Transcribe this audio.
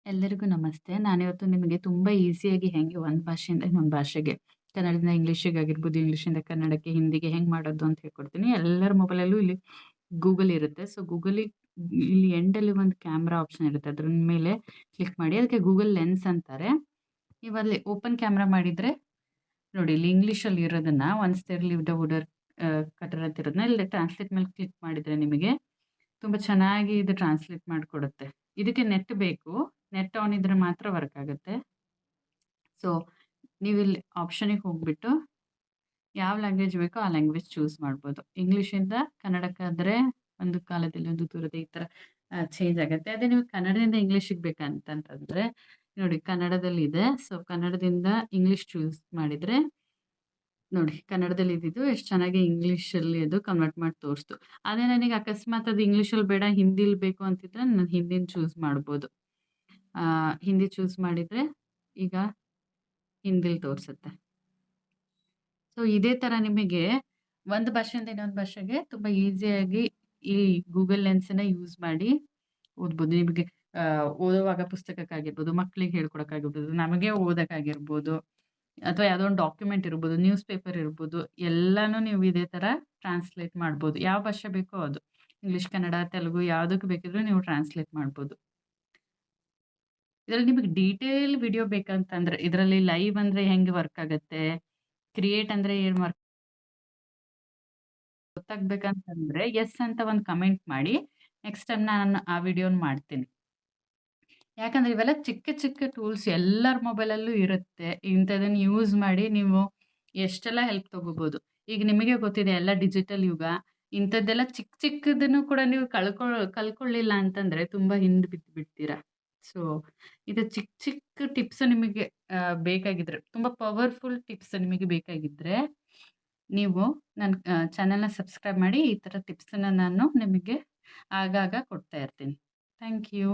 ಎಲ್ಲರಿಗೂ ನಮಸ್ತೆ. ನಾನಿವತ್ತು ನಿಮಗೆ ತುಂಬ ಈಸಿಯಾಗಿ ಹೆಂಗೆ ಒಂದು ಭಾಷೆಯಿಂದ ಇನ್ನೊಂದು ಭಾಷೆಗೆ, ಕನ್ನಡದಿಂದ ಇಂಗ್ಲೀಷಿಗೆ ಆಗಿರ್ಬೋದು, ಇಂಗ್ಲೀಷಿಂದ ಕನ್ನಡಕ್ಕೆ, ಹಿಂದಿಗೆ ಹೆಂಗೆ ಮಾಡೋದು ಅಂತ ಹೇಳ್ಕೊಡ್ತೀನಿ. ಎಲ್ಲರ ಮೊಬೈಲಲ್ಲೂ ಇಲ್ಲಿ ಗೂಗಲ್ ಇರುತ್ತೆ. ಸೊ, ಇಲ್ಲಿ ಎಂಡಲ್ಲಿ ಒಂದು ಕ್ಯಾಮ್ರಾ ಆಪ್ಷನ್ ಇರುತ್ತೆ. ಅದ್ರ ಮೇಲೆ ಕ್ಲಿಕ್ ಮಾಡಿ. ಅದಕ್ಕೆ ಗೂಗಲ್ ಲೆನ್ಸ್ ಅಂತಾರೆ. ನೀವಲ್ಲಿ ಓಪನ್ ಕ್ಯಾಮ್ರಾ ಮಾಡಿದರೆ ನೋಡಿ, ಇಲ್ಲಿ ಇಂಗ್ಲೀಷಲ್ಲಿ ಇರೋದನ್ನ once there lived a woodcutter ಅಂತ ಇರೋದನ್ನ ಇಲ್ಲಿ ಟ್ರಾನ್ಸ್ಲೇಟ್ ಮೇಲೆ ಕ್ಲಿಕ್ ಮಾಡಿದರೆ ನಿಮಗೆ ತುಂಬ ಚೆನ್ನಾಗಿ ಇದು ಟ್ರಾನ್ಸ್ಲೇಟ್ ಮಾಡಿಕೊಡುತ್ತೆ. ಇದಕ್ಕೆ ನೆಟ್ ಬೇಕು. ನೆಟ್ ಆನ್ ಇದ್ರೆ ಮಾತ್ರ ವರ್ಕ್ ಆಗುತ್ತೆ. ಸೊ, ನೀವಿಲ್ಲಿ ಆಪ್ಷನಿಗೆ ಹೋಗ್ಬಿಟ್ಟು ಯಾವ ಲ್ಯಾಂಗ್ವೇಜ್ ಬೇಕೋ ಆ ಲ್ಯಾಂಗ್ವೇಜ್ ಚೂಸ್ ಮಾಡ್ಬೋದು. ಇಂಗ್ಲೀಷಿಂದ ಕನ್ನಡಕ್ಕಾದ್ರೆ ಒಂದು ಕಾಲದಲ್ಲಿ ಒಂದು ದೂರದ ಈ ಥರ ಚೇಂಜ್ ಆಗುತ್ತೆ. ಅದೇ ನೀವು ಕನ್ನಡದಿಂದ ಇಂಗ್ಲೀಷಿಗೆ ಬೇಕಂತಂತಂದ್ರೆ ನೋಡಿ, ಕನ್ನಡದಲ್ಲಿದೆ. ಸೊ, ಕನ್ನಡದಿಂದ ಇಂಗ್ಲೀಷ್ ಚೂಸ್ ಮಾಡಿದರೆ ನೋಡಿ, ಕನ್ನಡದಲ್ಲಿ ಇದ್ದಿದ್ದು ಎಷ್ಟು ಚೆನ್ನಾಗಿ ಇಂಗ್ಲೀಷಲ್ಲಿ ಅದು ಕನ್ವರ್ಟ್ ಮಾಡಿ ತೋರಿಸ್ತು. ಅದೇ ನನಗೆ ಅಕಸ್ಮಾತ್ ಅದು ಇಂಗ್ಲೀಷಲ್ಲಿ ಬೇಡ ಹಿಂದಿಲಿ ಬೇಕು ಅಂತಿದ್ರೆ ನಾನು ಹಿಂದಿನ ಚೂಸ್ ಮಾಡ್ಬೋದು. ಹಿಂದಿ ಚೂಸ್ ಮಾಡಿದರೆ ಈಗ ಹಿಂದಿಲಿ ತೋರಿಸುತ್ತೆ. ಸೊ, ಇದೇ ಥರ ನಿಮಗೆ ಒಂದು ಭಾಷೆಯಿಂದ ಇನ್ನೊಂದು ಭಾಷೆಗೆ ತುಂಬ ಈಸಿಯಾಗಿ ಈ ಗೂಗಲ್ ಲೆನ್ಸನ್ನ ಯೂಸ್ ಮಾಡಿ ಓದ್ಬೋದು. ನಿಮಗೆ ಓದುವಾಗ ಪುಸ್ತಕಕ್ಕಾಗಿರ್ಬೋದು, ಮಕ್ಕಳಿಗೆ ಹೇಳ್ಕೊಡಕ್ಕಾಗಿರ್ಬೋದು, ನಮಗೆ ಓದಕ್ಕಾಗಿರ್ಬೋದು, ಅಥವಾ ಯಾವುದೋ ಒಂದು ಡಾಕ್ಯುಮೆಂಟ್ ಇರ್ಬೋದು, ನ್ಯೂಸ್ ಪೇಪರ್ ಇರ್ಬೋದು, ಎಲ್ಲಾನು ನೀವು ಇದೇ ಥರ ಟ್ರಾನ್ಸ್ಲೇಟ್ ಮಾಡ್ಬೋದು. ಯಾವ ಭಾಷೆ ಬೇಕೋ ಅದು. ಇಂಗ್ಲೀಷ್, ಕನ್ನಡ, ತೆಲುಗು ಯಾವುದಕ್ಕೆ ಬೇಕಿದ್ರೂ ನೀವು ಟ್ರಾನ್ಸ್ಲೇಟ್ ಮಾಡ್ಬೋದು. ಇದರಲ್ಲಿ ನಿಮಗೆ ಡೀಟೇಲ್ ವಿಡಿಯೋ ಬೇಕಂತಂದ್ರೆ, ಇದರಲ್ಲಿ ಲೈವ್ ಅಂದ್ರೆ ಹೆಂಗೆ ವರ್ಕ್ ಆಗತ್ತೆ, ಕ್ರಿಯೇಟ್ ಅಂದ್ರೆ ಏನು ವರ್ಕ್ ಗೊತ್ತಾಗ್ಬೇಕಂತಂದ್ರೆ, ಯೆಸ್ ಅಂತ ಒಂದು ಕಮೆಂಟ್ ಮಾಡಿ. ನೆಕ್ಸ್ಟ್ ಟೈಮ್ ನಾನು ಆ ವಿಡಿಯೋನ ಮಾಡ್ತೀನಿ. ಯಾಕಂದ್ರೆ ಇವೆಲ್ಲ ಚಿಕ್ಕ ಚಿಕ್ಕ ಟೂಲ್ಸ್ ಎಲ್ಲರ ಮೊಬೈಲಲ್ಲೂ ಇರುತ್ತೆ. ಇಂಥದನ್ನ ಯೂಸ್ ಮಾಡಿ ನೀವು ಎಷ್ಟೆಲ್ಲ ಹೆಲ್ಪ್ ತಗೋಬೋದು. ಈಗ ನಿಮಗೆ ಗೊತ್ತಿದೆ ಎಲ್ಲ ಡಿಜಿಟಲ್ ಯುಗ. ಇಂಥದ್ದೆಲ್ಲ ಚಿಕ್ಕ ಚಿಕ್ಕದನ್ನು ಕೂಡ ನೀವು ಕಲ್ಕೊಳ್ಳಿಲ್ಲ ಅಂತಂದ್ರೆ ತುಂಬಾ ಹಿಂದೆ ಬಿದ್ದುಬಿಡ್ತೀರಾ. ಸೊ, ಇದು ಚಿಕ್ಕ ಚಿಕ್ಕ ಟಿಪ್ಸ್ ನಿಮಗೆ ಬೇಕಾಗಿದ್ರೆ, ತುಂಬಾ ಪವರ್‌ಫುಲ್ ಟಿಪ್ಸ್ ನಿಮಗೆ ಬೇಕಾಗಿದ್ರೆ, ನೀವು ನನ್ನ ಚಾನೆಲ್‌ನ ಸಬ್ಸ್ಕ್ರೈಬ್ ಮಾಡಿ. ಈ ಥರ ಟಿಪ್ಸನ್ನ ನಾನು ನಿಮಗೆ ಆಗಾಗ ಕೊಡ್ತಾ ಇರ್ತೀನಿ. Thank you.